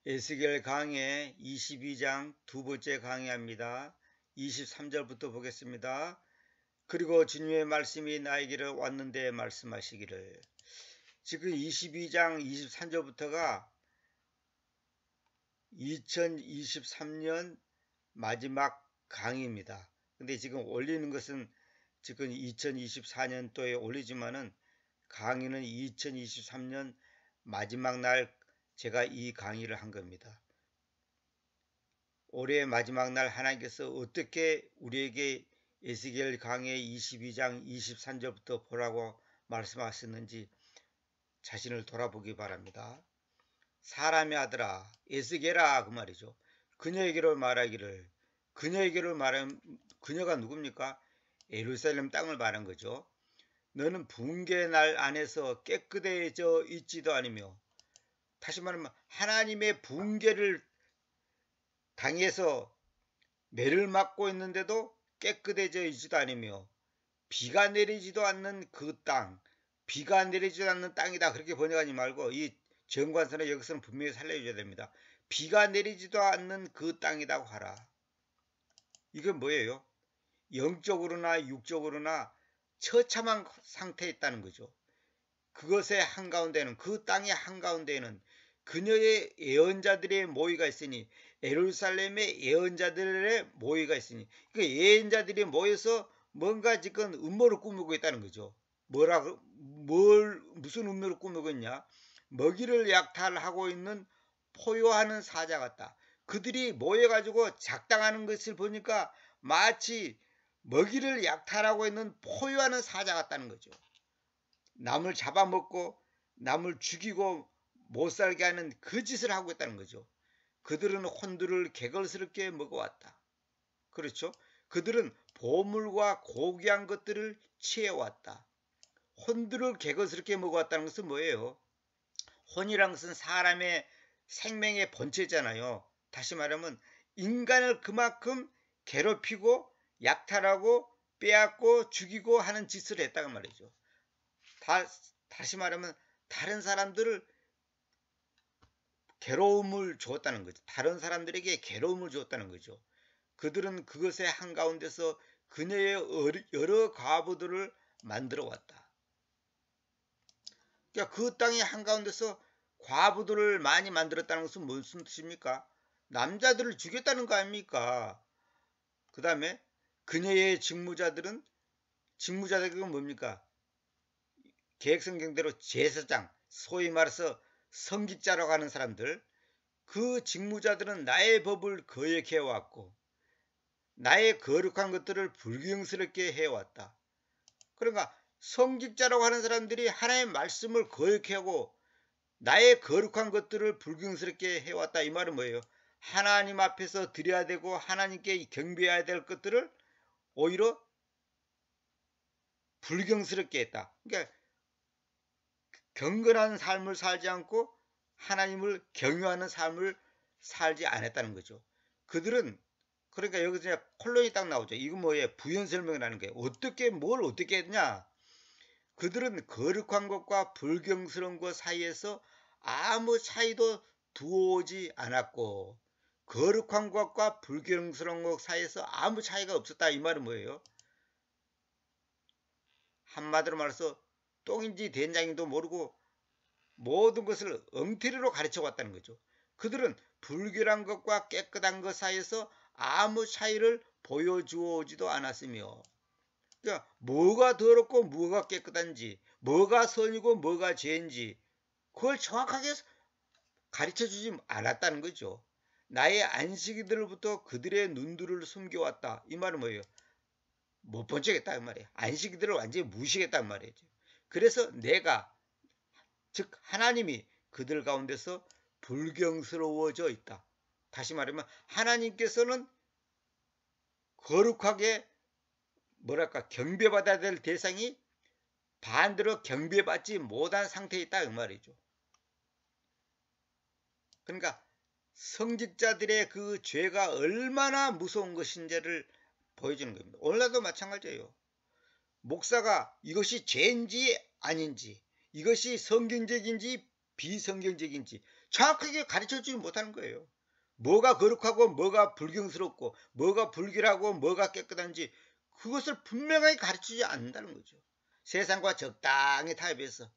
에스겔 강해 22장 두 번째 강의합니다. 23절부터 보겠습니다. 그리고 주님의 말씀이 나에게로 왔는데 말씀하시기를. 지금 22장 23절부터가 2023년 마지막 강의입니다. 근데 지금 올리는 것은 지금 2024년도에 올리지만은 강의는 2023년 마지막 날 제가 이 강의를 한 겁니다. 올해 마지막 날 하나님께서 어떻게 우리에게 에스겔 강해 22장 23절부터 보라고 말씀하셨는지 자신을 돌아보기 바랍니다. 사람의 아들아 에스겔아 그 말이죠. 그녀에게로 말하기를. 그녀에게로 말하면 그녀가 누굽니까? 예루살렘 땅을 말한 거죠. 너는 붕괴 날 안에서 깨끗해져 있지도 않으며, 다시 말하면 하나님의 붕괴를 당해서 매를 맞고 있는데도 깨끗해져 있지도 않으며 비가 내리지도 않는 그 땅, 비가 내리지도 않는 땅이다 그렇게 번역하지 말고 이 정관선의 여기서는 분명히 살려줘야 됩니다. 비가 내리지도 않는 그 땅이라고 하라. 이건 뭐예요? 영적으로나 육적으로나 처참한 상태에 있다는 거죠. 그것의 한가운데는, 그 땅의 한가운데에는 그녀의 예언자들의 모의가 있으니, 예루살렘의 예언자들의 모의가 있으니, 그 예언자들이 모여서 뭔가 지금 음모를 꾸미고 있다는 거죠. 무슨 음모를 꾸미고 있냐? 먹이를 약탈하고 있는 포효하는 사자 같다. 그들이 모여가지고 작당하는 것을 보니까 마치 먹이를 약탈하고 있는 포효하는 사자 같다는 거죠. 남을 잡아먹고 남을 죽이고 못살게 하는 그 짓을 하고 있다는 거죠. 그들은 혼두를 개걸스럽게 먹어왔다. 그렇죠? 그들은 보물과 고귀한 것들을 취해왔다. 혼두를 개걸스럽게 먹어왔다는 것은 뭐예요? 혼이란 것은 사람의 생명의 본체잖아요. 다시 말하면 인간을 그만큼 괴롭히고 약탈하고 빼앗고 죽이고 하는 짓을 했다는 말이죠. 다시 말하면 다른 사람들을 괴로움을 주었다는 거죠. 다른 사람들에게 괴로움을 주었다는 거죠. 그들은 그것의 한가운데서 그녀의 여러 과부들을 만들어 왔다. 그러니까 그 땅의 한가운데서 과부들을 많이 만들었다는 것은 무슨 뜻입니까? 남자들을 죽였다는 거 아닙니까? 그 다음에 그녀의 직무자들은 뭡니까? 계획성경대로 제사장, 소위 말해서 성직자라고 하는 사람들, 그 직무자들은 나의 법을 거역해왔고 나의 거룩한 것들을 불경스럽게 해왔다. 그러니까 성직자라고 하는 사람들이 하나님의 말씀을 거역하고 나의 거룩한 것들을 불경스럽게 해왔다. 이 말은 뭐예요? 하나님 앞에서 드려야 되고 하나님께 경배해야 될 것들을 오히려 불경스럽게 했다. 그러니까 경건한 삶을 살지 않고 하나님을 경유하는 삶을 살지 않았다는 거죠. 그들은 그러니까 여기서 콜론이 딱 나오죠. 이거 뭐예요? 부연 설명이라는 게 뭘 어떻게 했냐? 그들은 거룩한 것과 불경스러운 것 사이에서 아무 차이도 두어오지 않았고 거룩한 것과 불경스러운 것 사이에서 아무 차이가 없었다. 이 말은 뭐예요? 한마디로 말해서 똥인지 된장인지도 모르고 모든 것을 엉터리로 가르쳐 왔다는 거죠. 그들은 불결한 것과 깨끗한 것 사이에서 아무 차이를 보여주어지도 않았으며, 그러니까 뭐가 더럽고 뭐가 깨끗한지, 뭐가 선이고 뭐가 죄인지 그걸 정확하게 가르쳐 주지 않았다는 거죠. 나의 안식일들부터 그들의 눈들을 숨겨왔다. 이 말은 뭐예요? 못 본 척했다 이 말이에요. 안식일들을 완전히 무시했단 말이죠. 그래서 내가, 즉 하나님이 그들 가운데서 불경스러워져 있다. 다시 말하면 하나님께서는 거룩하게 경배받아야 될 대상이 반대로 경배받지 못한 상태에 있다 이 말이죠. 그러니까 성직자들의 그 죄가 얼마나 무서운 것인지를 보여주는 겁니다. 오늘날도 마찬가지예요. 목사가 이것이 죄인지 아닌지, 이것이 성경적인지 비성경적인지 정확하게 가르쳐주지 못하는 거예요. 뭐가 거룩하고 뭐가 불경스럽고 뭐가 불결하고 뭐가 깨끗한지 그것을 분명하게 가르치지 않는다는 거죠. 세상과 적당히 타협해서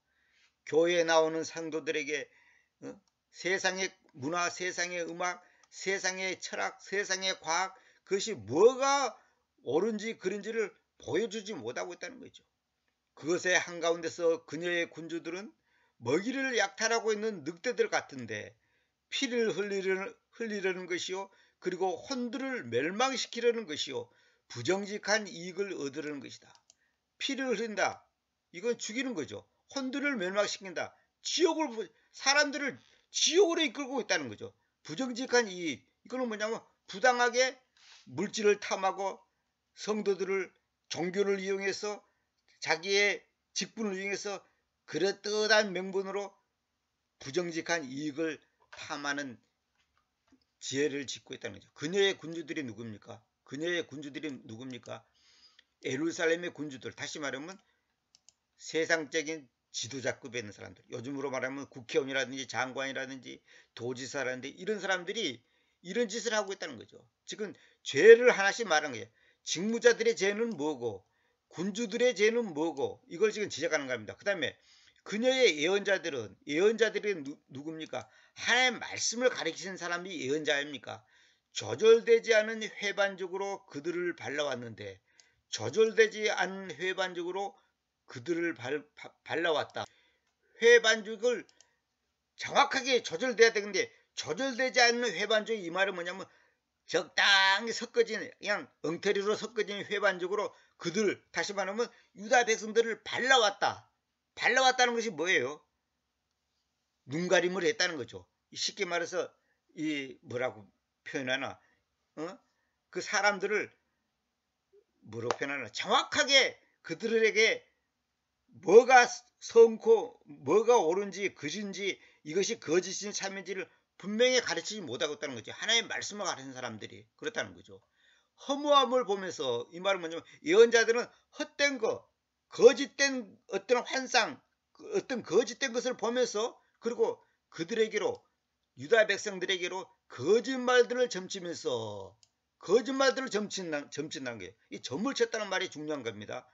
교회에 나오는 성도들에게 세상의 문화, 세상의 음악, 세상의 철학, 세상의 과학 그것이 뭐가 옳은지 그른지를 보여주지 못하고 있다는 거죠. 그것의 한가운데서 그녀의 군주들은 먹이를 약탈하고 있는 늑대들 같은데 피를 흘리려는 것이요 그리고 혼들을 멸망시키려는 것이요 부정직한 이익을 얻으려는 것이다. 피를 흘린다. 이건 죽이는 거죠. 혼들을 멸망시킨다. 사람들을 지옥으로 이끌고 있다는 거죠. 부정직한 이익. 이거는 뭐냐면 부당하게 물질을 탐하고 성도들을 종교를 이용해서 자기의 직분을 이용해서 그럴듯한 명분으로 부정직한 이익을 탐하는 지혜를 짓고 있다는 거죠. 그녀의 군주들이 누굽니까? 그녀의 군주들이 누굽니까? 예루살렘의 군주들, 다시 말하면 세상적인 지도자급에 있는 사람들, 요즘으로 말하면 국회의원이라든지 장관이라든지 도지사라든지 이런 사람들이 이런 짓을 하고 있다는 거죠. 지금 죄를 하나씩 말하는 거예요. 직무자들의 죄는 뭐고 군주들의 죄는 뭐고 이걸 지금 지적하는 겁니다. 그 다음에 그녀의 예언자들이 누굽니까? 하나님의 말씀을 가리키는 사람이 예언자입니까? 조절되지 않은 회반적으로 그들을 발라왔는데 조절되지 않은 회반적으로 그들을 발라왔다. 회반죽을 정확하게 조절돼야 되는데 조절되지 않는 회반죽이 이 말은 뭐냐면 적당히 섞어진 그냥 엉터리로 섞어진 회반죽으로 그들 다시 말하면 유다 백성들을 발라왔다는 것이 뭐예요? 눈가림을 했다는 거죠. 쉽게 말해서 이 뭐라고 표현하나 그 사람들을 뭐라고 표현하나 정확하게 그들에게 뭐가 성코 뭐가 옳은지 그진지 이것이 거짓인 참인지를 분명히 가르치지 못하고 있다는 거죠. 하나님의 말씀을 가르치는 사람들이 그렇다는 거죠. 허무함을 보면서 이 말은 뭐냐면 예언자들은 헛된 거 거짓된 어떤 환상 어떤 거짓된 것을 보면서 그리고 그들에게로 유다 백성들에게로 거짓말들을 점치면서 거짓말들을 점친다는 거예요. 이 점을 쳤다는 말이 중요한 겁니다.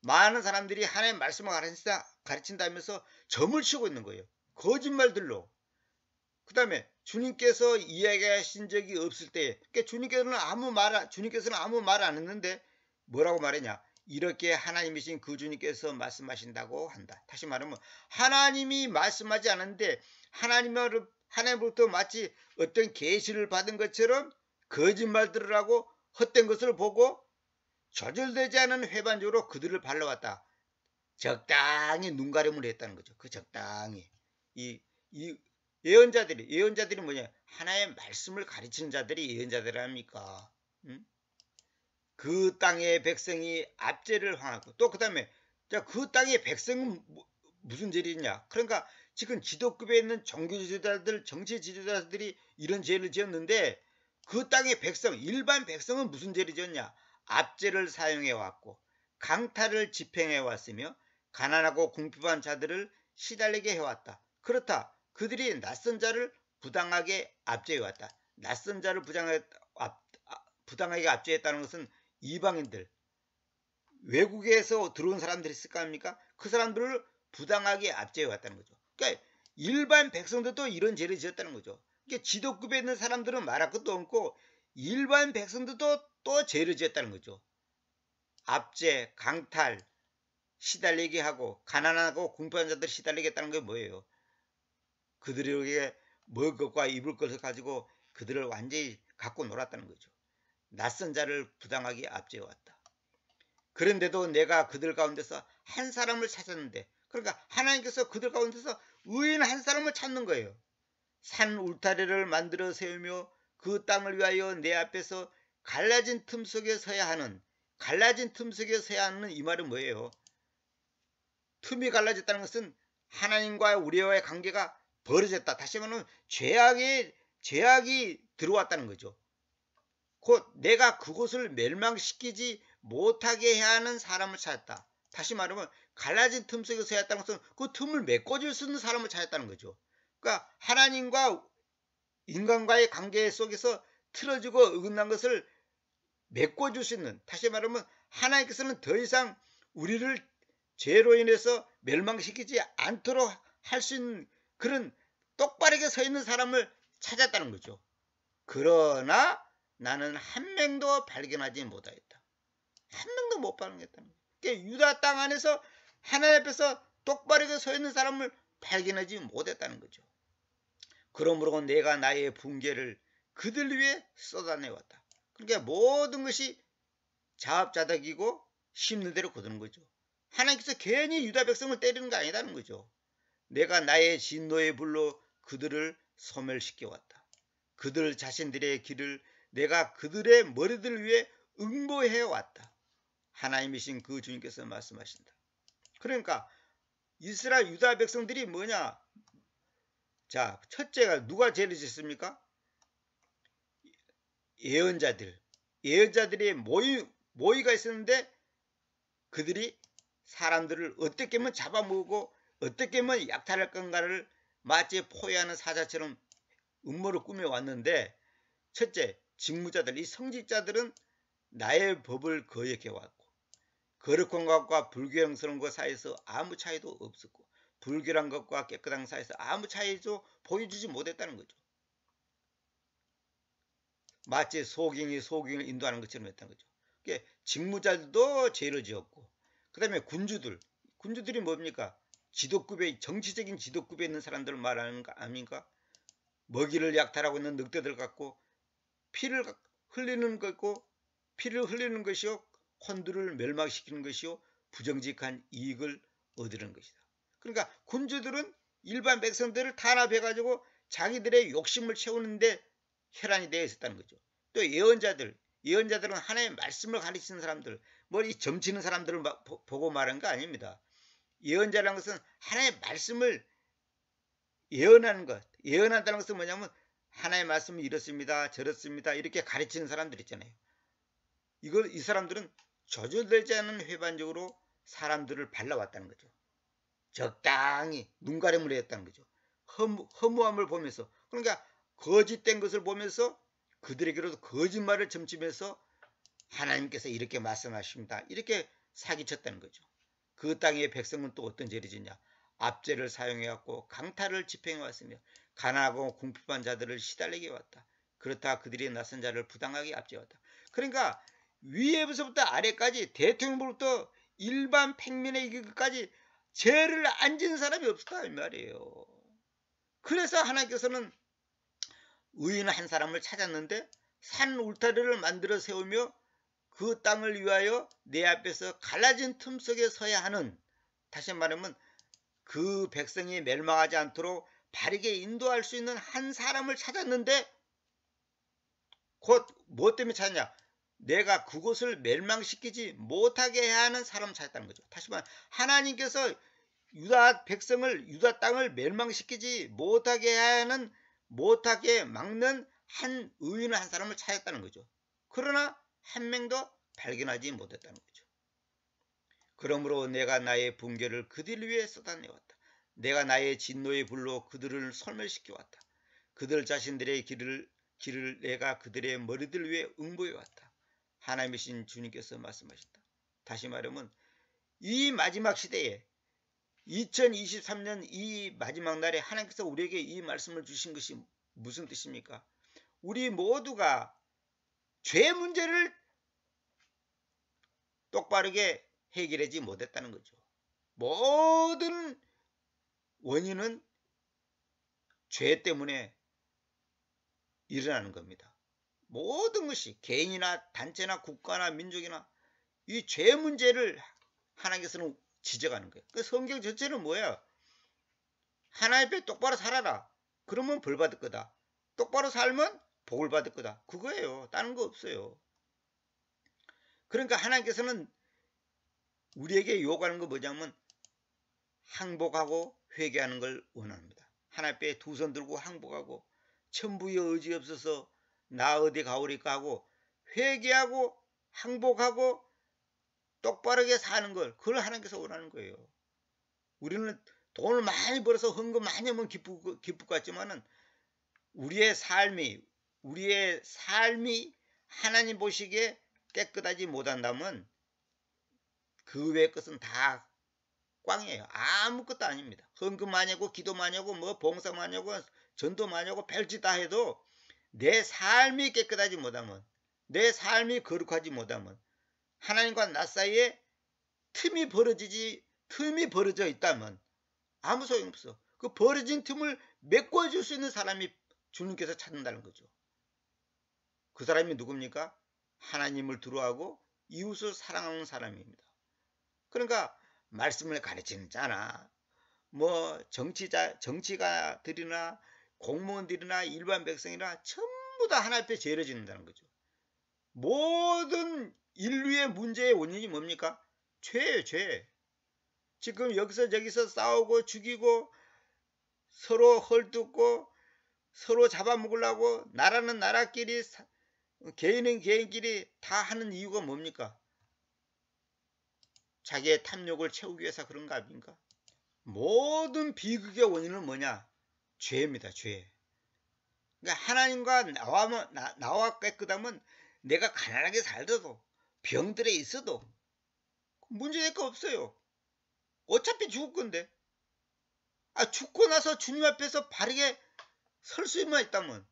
많은 사람들이 하나님의 말씀을 가르친다면서 점을 치고 있는 거예요. 거짓말들로. 그 다음에 주님께서 이야기하신 적이 없을 때 그러니까 주님께서는 아무 말 안 했는데 뭐라고 말했냐. 이렇게 하나님이신 그 주님께서 말씀하신다고 한다. 다시 말하면 하나님이 말씀하지 않았는데 하나님으로부터 마치 어떤 계시를 받은 것처럼 거짓말들을 하고 헛된 것을 보고 조절되지 않은 회반적으로 그들을 발라왔다. 적당히 눈가림을 했다는 거죠. 그 적당히. 이 예언자들이 뭐냐? 하나의 말씀을 가르치는 자들이 예언자들이랍니까? 그 땅의 백성이 압제를 황하고 또 그 다음에 그 땅의 백성은 무슨 죄를 짓냐? 그러니까 지금 지도급에 있는 종교 지도자들, 정치 지도자들이 이런 죄를 지었는데 그 땅의 백성, 일반 백성은 무슨 죄를 지었냐? 압제를 사용해 왔고 강탈을 집행해 왔으며 가난하고 궁핍한 자들을 시달리게 해왔다. 그렇다. 그들이 낯선 자를 부당하게 압제해 왔다. 낯선 자를 부당하게 압제했다는 것은 이방인들, 외국에서 들어온 사람들이 있을 거 아닙니까? 그 사람들을 부당하게 압제해 왔다는 거죠. 그러니까 일반 백성들도 이런 죄를 지었다는 거죠. 그러니까 지도급에 있는 사람들은 말할 것도 없고 일반 백성들도 또 죄를 지었다는 거죠. 압제, 강탈, 시달리게 하고 가난하고 궁핍한 자들 시달리게 했다는 게 뭐예요? 그들에게 먹을 것과 입을 것을 가지고 그들을 완전히 갖고 놀았다는 거죠. 낯선 자를 부당하게 압제해왔다. 그런데도 내가 그들 가운데서 한 사람을 찾았는데 그러니까 하나님께서 그들 가운데서 의인 한 사람을 찾는 거예요. 산 울타리를 만들어 세우며 그 땅을 위하여 내 앞에서 갈라진 틈 속에 서야 하는 이 말은 뭐예요? 틈이 갈라졌다는 것은 하나님과 우리와의 관계가 벌어졌다. 다시 말하면 죄악이 들어왔다는 거죠. 곧 내가 그곳을 멸망시키지 못하게 해야 하는 사람을 찾았다. 다시 말하면 갈라진 틈 속에 서야 했다는 것은 그 틈을 메꿔줄 수 있는 사람을 찾았다는 거죠. 그러니까 하나님과 인간과의 관계 속에서 틀어지고 어긋난 것을 메꿔줄 수 있는, 다시 말하면 하나님께서는 더 이상 우리를 죄로 인해서 멸망시키지 않도록 할 수 있는 그런 똑바르게 서 있는 사람을 찾았다는 거죠. 그러나 나는 한 명도 발견하지 못하였다. 한 명도 못 발견했다는 거예요. 그러니까 유다 땅 안에서 하나님 앞에서 똑바르게 서 있는 사람을 발견하지 못했다는 거죠. 그러므로 내가 나의 분개를 그들 위해 쏟아내왔다. 그러니까 모든 것이 자업자득이고 심는 대로 거두는 거죠. 하나님께서 괜히 유다 백성을 때리는 거 아니다는 거죠. 내가 나의 진노의 불로 그들을 소멸시켜왔다. 그들 자신들의 길을 내가 그들의 머리들 위에 응보해왔다. 하나님이신 그 주님께서 말씀하신다. 그러니까 이스라엘 유다 백성들이 뭐냐? 자, 첫째가 누가 죄를 짓습니까? 예언자들이 모의가 있었는데 그들이 사람들을 어떻게 하면 잡아먹고 어떻게 하면 약탈할 건가를 마치 포효하는 사자처럼 음모를 꾸며왔는데, 첫째, 직무자들, 이 성직자들은 나의 법을 거역해왔고 거룩한 것과 불교형스러운 것 사이에서 아무 차이도 없었고 불결한 것과 깨끗한 것 사이에서 아무 차이도 보여주지 못했다는 거죠. 마치 소경이 소경을 인도하는 것처럼 했다는 거죠. 그러니까 직무자들도 죄를 지었고, 그 다음에 군주들이 뭡니까? 지도급에, 정치적인 지도급에 있는 사람들을 말하는 거 아닙니까? 먹이를 약탈하고 있는 늑대들 같고 피를 흘리는 것고, 피를 흘리는 것이요 혼두를 멸망시키는 것이요 부정직한 이익을 얻으는 것이다. 그러니까 군주들은 일반 백성들을 탄압해가지고 자기들의 욕심을 채우는데 혈안이 되어 있었다는 거죠. 또 예언자들은 하나님의 말씀을 가르치는 사람들, 이 점치는 사람들을 보고 말한 거 아닙니다. 예언자라는 것은 하나님의 말씀을 예언하는 것, 예언한다는 것은 뭐냐면 하나님의 말씀은 이렇습니다, 저렇습니다, 이렇게 가르치는 사람들 있잖아요. 이 사람들은 조절되지 않은 회반적으로 사람들을 발라왔다는 거죠. 적당히 눈가림을 했다는 거죠. 허무함을 보면서, 그러니까 거짓된 것을 보면서 그들에게로도 거짓말을 점치면서 하나님께서 이렇게 말씀하십니다, 이렇게 사기쳤다는 거죠. 그 땅의 백성은 또 어떤 죄를 짓냐? 압제를 사용해왔고 강탈을 집행해왔으며 가난하고 궁핍한 자들을 시달리게 해왔다. 그렇다 그들이 낯선 자를 부당하게 압제해왔다. 그러니까 위에서부터 아래까지, 대통령부터 일반 평민에게까지 죄를 안 지은 사람이 없었다 이 말이에요. 그래서 하나님께서는 의인 한 사람을 찾았는데 산 울타리를 만들어 세우며 그 땅을 위하여 내 앞에서 갈라진 틈 속에 서야 하는, 다시 말하면 그 백성이 멸망하지 않도록 바르게 인도할 수 있는 한 사람을 찾았는데, 곧 뭐 때문에 찾냐? 내가 그곳을 멸망시키지 못하게 해야 하는 사람을 찾았다는 거죠. 다시 말하면 하나님께서 유다 백성을, 유다 땅을 멸망시키지 못하게 하는, 못하게 막는 한 의인 한 사람을 찾았다는 거죠. 그러나 한 명도 발견하지 못했다는 거죠. 그러므로 내가 나의 분개를 그들 위해 쏟아내왔다. 내가 나의 진노의 불로 그들을 소멸시켜왔다. 그들 자신들의 길을 내가 그들의 머리들 위에 응보해왔다. 하나님이신 주님께서 말씀하신다. 다시 말하면 이 마지막 시대에 2023년 이 마지막 날에 하나님께서 우리에게 이 말씀을 주신 것이 무슨 뜻입니까? 우리 모두가 죄 문제를 똑바르게 해결하지 못했다는 거죠. 모든 원인은 죄 때문에 일어나는 겁니다. 모든 것이 개인이나 단체나 국가나 민족이나 이 죄 문제를 하나님께서는 지적하는 거예요. 그 성경 전체는 뭐야? 하나님 앞에 똑바로 살아라. 그러면 벌 받을 거다. 똑바로 살면 복을 받을 거다. 그거예요. 다른 거 없어요. 그러니까 하나님께서는 우리에게 요구하는 거 뭐냐면 항복하고 회개하는 걸 원합니다. 하나님 앞에 두 손 들고 항복하고 천부의 의지 없어서 나 어디 가오리까 하고 회개하고 항복하고 똑바르게 사는 걸, 그걸 하나님께서 원하는 거예요. 우리는 돈을 많이 벌어서 헌금 많이 하면 기쁠 것 같지만은 우리의 삶이 하나님 보시기에 깨끗하지 못한다면 그 외의 것은 다 꽝이에요. 아무것도 아닙니다. 헌금 많이 하고 기도 많이 하고 뭐 봉사 많이 하고 전도 많이 하고 별짓 다 해도 내 삶이 깨끗하지 못하면, 내 삶이 거룩하지 못하면, 하나님과 나 사이에 틈이 벌어져 있다면 아무 소용없어. 그 벌어진 틈을 메꿔줄 수 있는 사람이 주님께서 찾는다는 거죠. 그 사람이 누굽니까? 하나님을 두려워하고 이웃을 사랑하는 사람입니다. 그러니까 말씀을 가르치는 자나 뭐 정치가들이나 공무원들이나 일반 백성이나 전부 다 하나님 앞에 죄를 짓는다는 거죠. 모든 인류의 문제의 원인이 뭡니까? 죄예요, 죄. 지금 여기서 저기서 싸우고 죽이고 서로 헐뜯고 서로 잡아먹으려고 나라는 나라끼리 개인은 개인끼리 다 하는 이유가 뭡니까? 자기의 탐욕을 채우기 위해서 그런 거 아닙니까? 모든 비극의 원인은 뭐냐? 죄입니다. 죄. 그러니까 하나님과 나와 깨끗하면 내가 가난하게 살더라도 병들에 있어도 문제될 거 없어요. 어차피 죽을 건데. 죽고 나서 주님 앞에서 바르게 설 수만 있다면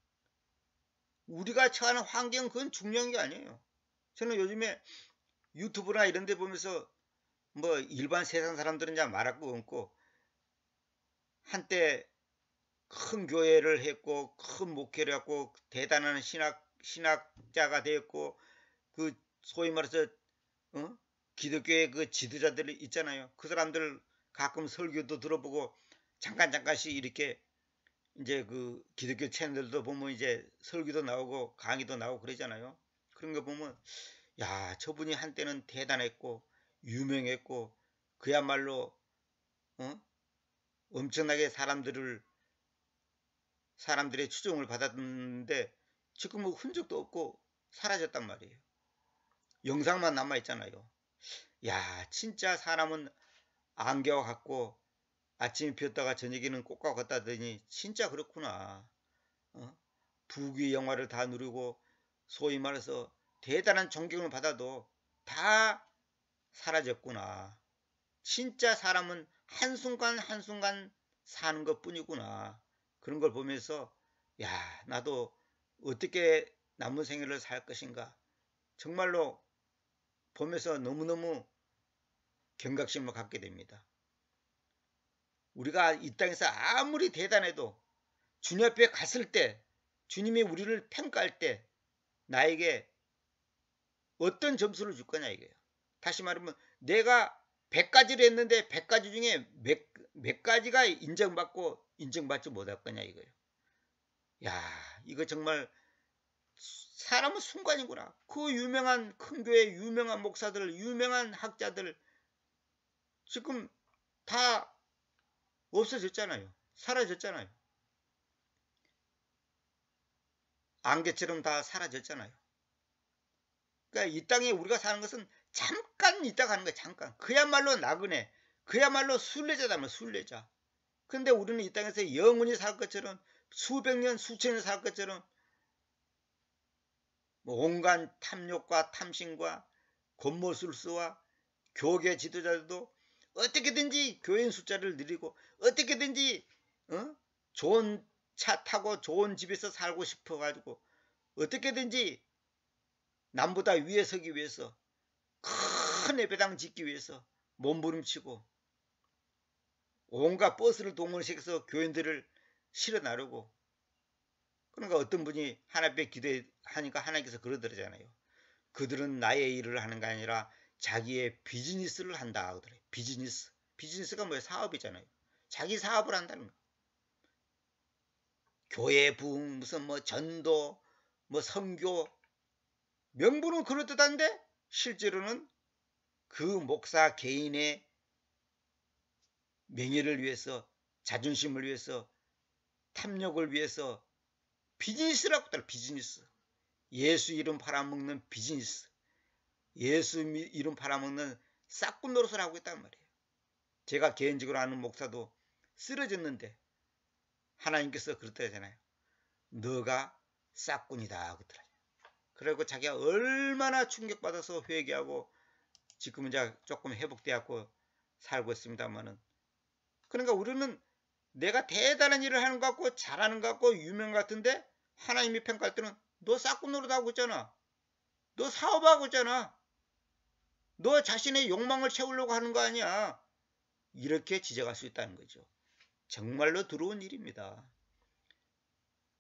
우리가 처하는 환경 그건 중요한 게 아니에요. 저는 요즘에 유튜브나 이런 데 보면서 뭐 일반 세상 사람들은 이제 말할 거 없고 한때 큰 교회를 했고 큰 목회를 했고 대단한 신학자가 되었고 그 소위 말해서 기독교의 그 지도자들이 있잖아요. 그 사람들 가끔 설교도 들어보고 잠깐씩 이렇게 이제 그 기독교 채널들도 보면 이제 설교도 나오고 강의도 나오고 그러잖아요. 그런 거 보면 야, 저분이 한때는 대단했고 유명했고 그야말로 엄청나게 사람들의 추종을 받았는데 지금 뭐 흔적도 없고 사라졌단 말이에요. 영상만 남아 있잖아요. 야, 진짜 사람은 안개와 같고 아침에 피었다가 저녁에는 꽃과 같다더니 진짜 그렇구나. 부귀 영화를 다 누리고 소위 말해서 대단한 존경을 받아도 다 사라졌구나. 진짜 사람은 한순간 한순간 사는 것 뿐이구나. 그런 걸 보면서 야, 나도 어떻게 남은 생애를 살 것인가. 정말로 보면서 너무너무 경각심을 갖게 됩니다. 우리가 이 땅에서 아무리 대단해도 주님 앞에 갔을 때, 주님이 우리를 평가할 때 나에게 어떤 점수를 줄 거냐 이거예요. 다시 말하면 내가 100가지를 했는데 100가지 중에 몇 가지가 인정받고 인정받지 못할 거냐 이거예요. 야, 이거 정말 사람은 순간이구나. 그 유명한 큰 교회 유명한 목사들, 유명한 학자들 지금 다 없어졌잖아요. 사라졌잖아요. 안개처럼 다 사라졌잖아요. 그러니까 이 땅에 우리가 사는 것은 잠깐 있다 가는 거야. 잠깐. 그야말로 나그네. 그야말로 순례자다면 순례자. 근데 우리는 이 땅에서 영원히 살 것처럼 수백 년 수천 년 살 것처럼 온갖 탐욕과 탐심과 겉모술수와 교계 지도자들도 어떻게든지 교인 숫자를 늘리고 어떻게든지 좋은 차 타고 좋은 집에서 살고 싶어 가지고 어떻게든지 남보다 위에 서기 위해서 큰 예배당 짓기 위해서 몸부림치고 온갖 버스를 동원시켜서 교인들을 실어 나르고 그러니까 어떤 분이 하나님께 기도하니까 하나님께서 그러더라잖아요. 그들은 나의 일을 하는 게 아니라 자기의 비즈니스를 한다 그러더래요. 비즈니스가 뭐예요? 사업이잖아요. 자기 사업을 한다는 거예요. 교회 부흥 무슨 뭐 전도 뭐 선교 명분은 그럴듯한데 실제로는 그 목사 개인의 명예를 위해서 자존심을 위해서 탐욕을 위해서 비즈니스라고 하더라. 비즈니스. 예수 이름 팔아먹는 비즈니스. 예수 이름 팔아먹는 싹군 노릇을 하고 있단 말이에요. 제가 개인적으로 아는 목사도 쓰러졌는데 하나님께서 그렇다 하잖아요. 너가 싹군이다 그러더라고요. 그리고 자기가 얼마나 충격받아서 회개하고 지금은 이제 조금 회복되었고 살고 있습니다만은, 그러니까 우리는 내가 대단한 일을 하는 것 같고 잘하는 것 같고 유명 같은데 하나님이 평가할 때는 너 싹군 노릇 하고 있잖아. 너 사업하고 있잖아. 너 자신의 욕망을 채우려고 하는 거 아니야. 이렇게 지적할 수 있다는 거죠. 정말로 두려운 일입니다.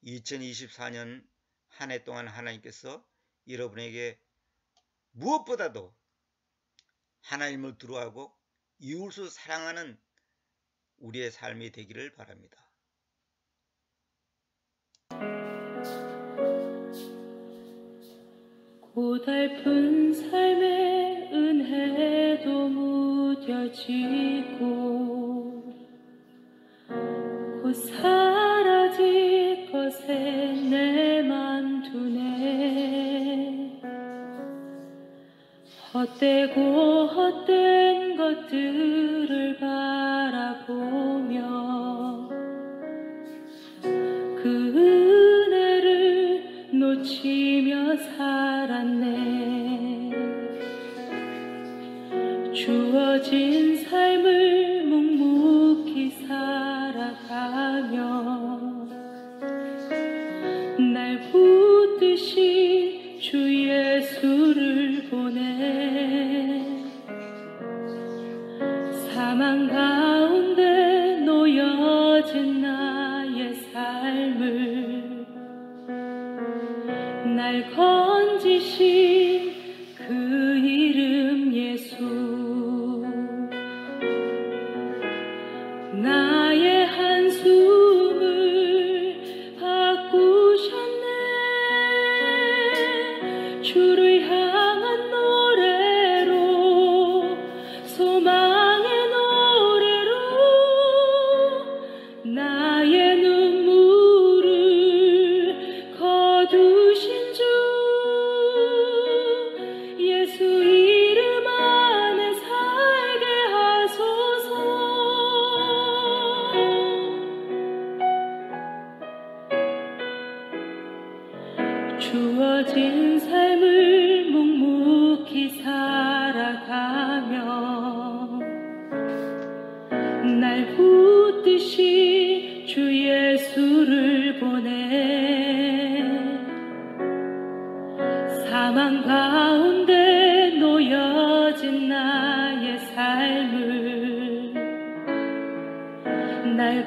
2024년 한 해 동안 하나님께서 여러분에게 무엇보다도 하나님을 두려워하고 이웃을 사랑하는 우리의 삶이 되기를 바랍니다. 고달픈 삶의 은혜도 무뎌지고 곧 사라질 것에 내만 두네. 헛되고 헛된 것들을 바라보며 그 은혜를 놓치며 살았네. 주어진 삶을 묵묵히 살아가며 날 붙드신 주 예수를 보내. 사망 가운데 놓여진 나의 삶을 날 건지신 그 이름 예수. 나의 한숨을 바꾸셨네. 주를 향한 노래로, 소망의 노래로 나의 눈물을 거두신 주 예수 이름 안에 살게 하소서. 주어진 삶을 묵묵히 살아가며 날 붙드신 주 예수를 보내. 사망 가운데 놓여진 나의 삶을 날